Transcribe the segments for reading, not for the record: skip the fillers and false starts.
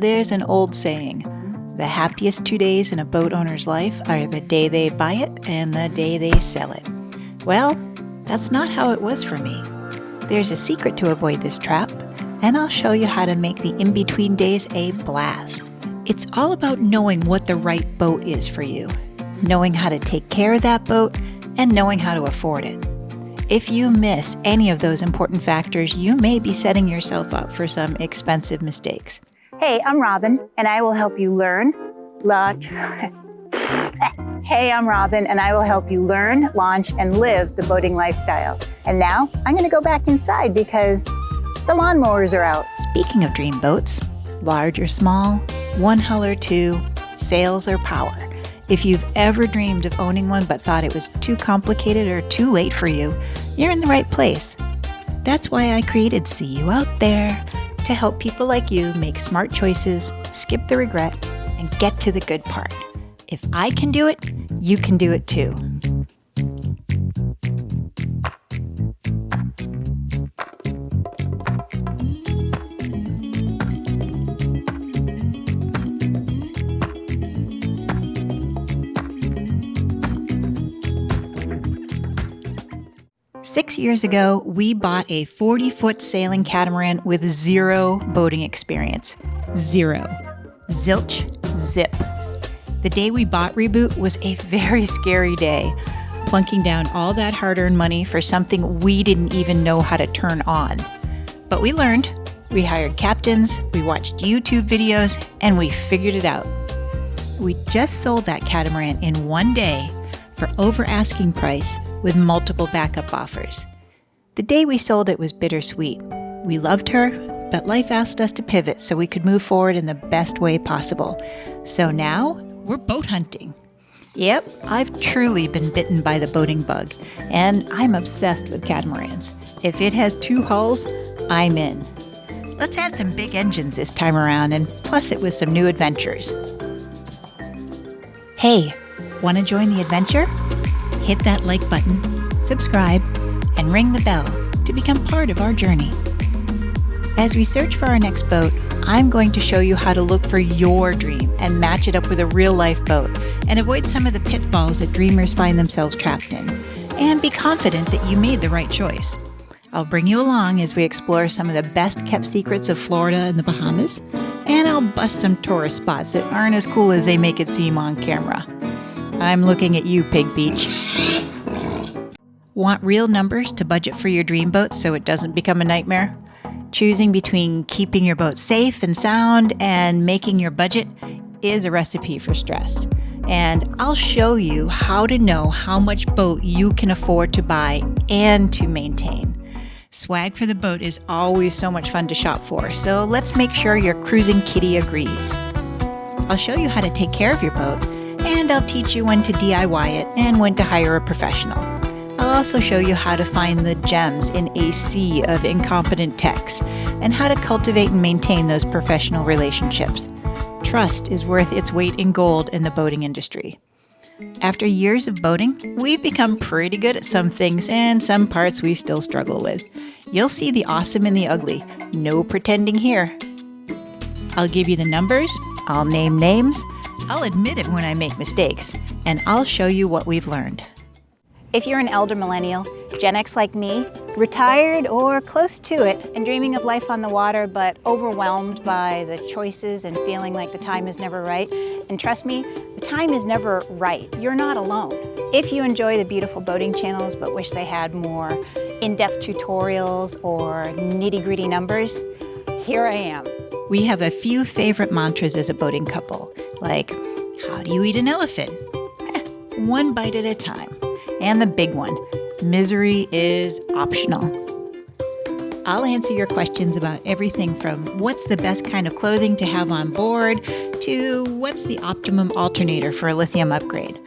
there's an old saying, the happiest 2 days in a boat owner's life are the day they buy it and the day they sell it. Well, that's not how it was for me. There's a secret to avoid this trap, and I'll show you how to make the in-between days a blast. It's all about knowing what the right boat is for you, knowing how to take care of that boat, and knowing how to afford it. If you miss any of those important factors, you may be setting yourself up for some expensive mistakes. Hey, I'm Robin, and I will help you launch, and live the boating lifestyle. And now I'm going to go back inside because the lawnmowers are out. Speaking of dream boats, large or small, one hull or two, sails or power. If you've ever dreamed of owning one but thought it was too complicated or too late for you, you're in the right place. That's why I created See You Out There, to help people like you make smart choices, skip the regret, and get to the good part. If I can do it, you can do it too. 6 years ago, we bought a 40-foot sailing catamaran with zero boating experience. Zero. Zilch. Zip. The day we bought Reboot was a very scary day, plunking down all that hard-earned money for something we didn't even know how to turn on. But we learned, we hired captains, we watched YouTube videos, and we figured it out. We just sold that catamaran in one day for over asking price with multiple backup offers. The day we sold it was bittersweet. We loved her, but life asked us to pivot so we could move forward in the best way possible. So now, we're boat hunting. Yep, I've truly been bitten by the boating bug, and I'm obsessed with catamarans. If it has 2 hulls, I'm in. Let's add some big engines this time around and plus it with some new adventures. Hey, want to join the adventure? Hit that like button, subscribe, and ring the bell to become part of our journey. As we search for our next boat, I'm going to show you how to look for your dream and match it up with a real-life boat and avoid some of the pitfalls that dreamers find themselves trapped in, and be confident that you made the right choice. I'll bring you along as we explore some of the best-kept secrets of Florida and the Bahamas, and I'll bust some tourist spots that aren't as cool as they make it seem on camera. I'm looking at you, Pig Beach. Want real numbers to budget for your dream boat so it doesn't become a nightmare? Choosing between keeping your boat safe and sound and making your budget is a recipe for stress. And I'll show you how to know how much boat you can afford to buy and to maintain. Swag for the boat is always so much fun to shop for, so let's make sure your cruising kitty agrees. I'll show you how to take care of your boat, and I'll teach you when to DIY it and when to hire a professional. I'll also show you how to find the gems in a sea of incompetent techs and how to cultivate and maintain those professional relationships. Trust is worth its weight in gold in the boating industry. After years of boating, we've become pretty good at some things and some parts we still struggle with. You'll see the awesome and the ugly. No pretending here. I'll give you the numbers, I'll name names, I'll admit it when I make mistakes, and I'll show you what we've learned. If you're an elder millennial, Gen X like me, retired or close to it, and dreaming of life on the water but overwhelmed by the choices and feeling like the time is never right, and trust me, the time is never right. You're not alone. If you enjoy the beautiful boating channels but wish they had more in-depth tutorials or nitty-gritty numbers, here I am. We have a few favorite mantras as a boating couple, like, how do you eat an elephant? One bite at a time. And the big one, misery is optional. I'll answer your questions about everything from what's the best kind of clothing to have on board to what's the optimum alternator for a lithium upgrade.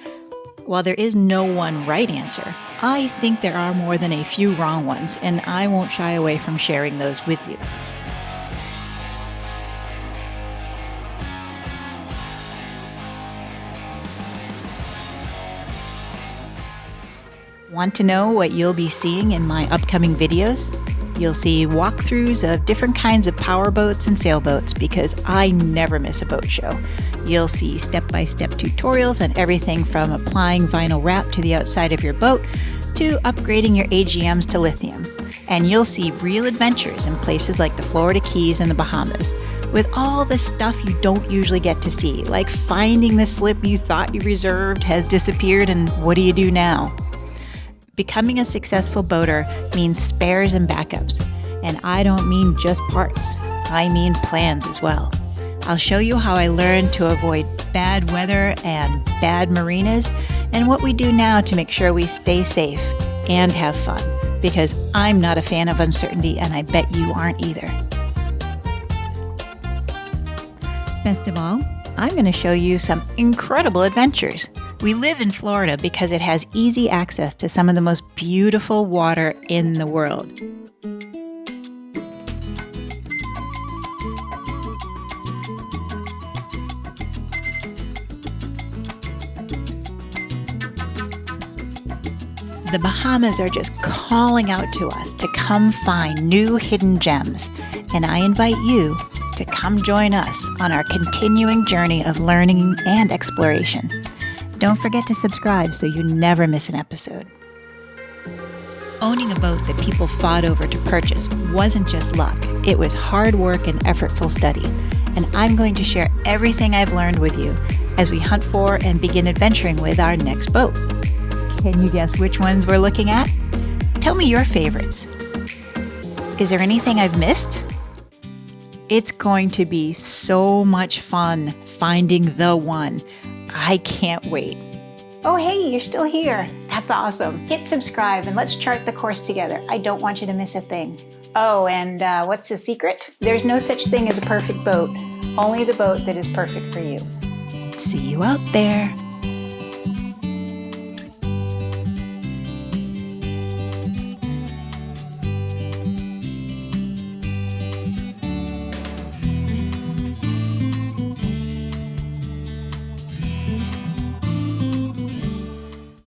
While there is no one right answer, I think there are more than a few wrong ones, and I won't shy away from sharing those with you. Want to know what you'll be seeing in my upcoming videos? You'll see walkthroughs of different kinds of power boats and sailboats because I never miss a boat show. You'll see step-by-step tutorials on everything from applying vinyl wrap to the outside of your boat to upgrading your AGMs to lithium. And you'll see real adventures in places like the Florida Keys and the Bahamas, with all the stuff you don't usually get to see, like finding the slip you thought you reserved has disappeared and what do you do now? Becoming a successful boater means spares and backups, and I don't mean just parts, I mean plans as well. I'll show you how I learned to avoid bad weather and bad marinas, and what we do now to make sure we stay safe and have fun, because I'm not a fan of uncertainty and I bet you aren't either. Best of all, I'm going to show you some incredible adventures. We live in Florida because it has easy access to some of the most beautiful water in the world. The Bahamas are just calling out to us to come find new hidden gems, and I invite you to come join us on our continuing journey of learning and exploration. Don't forget to subscribe so you never miss an episode. Owning a boat that people fought over to purchase wasn't just luck. It was hard work and effortful study. And I'm going to share everything I've learned with you as we hunt for and begin adventuring with our next boat. Can you guess which ones we're looking at? Tell me your favorites. Is there anything I've missed? It's going to be so much fun finding the one. I can't wait. Oh, hey, you're still here. That's awesome. Hit subscribe and let's chart the course together. I don't want you to miss a thing. Oh, and what's the secret? There's no such thing as a perfect boat, only the boat that is perfect for you. See you out there.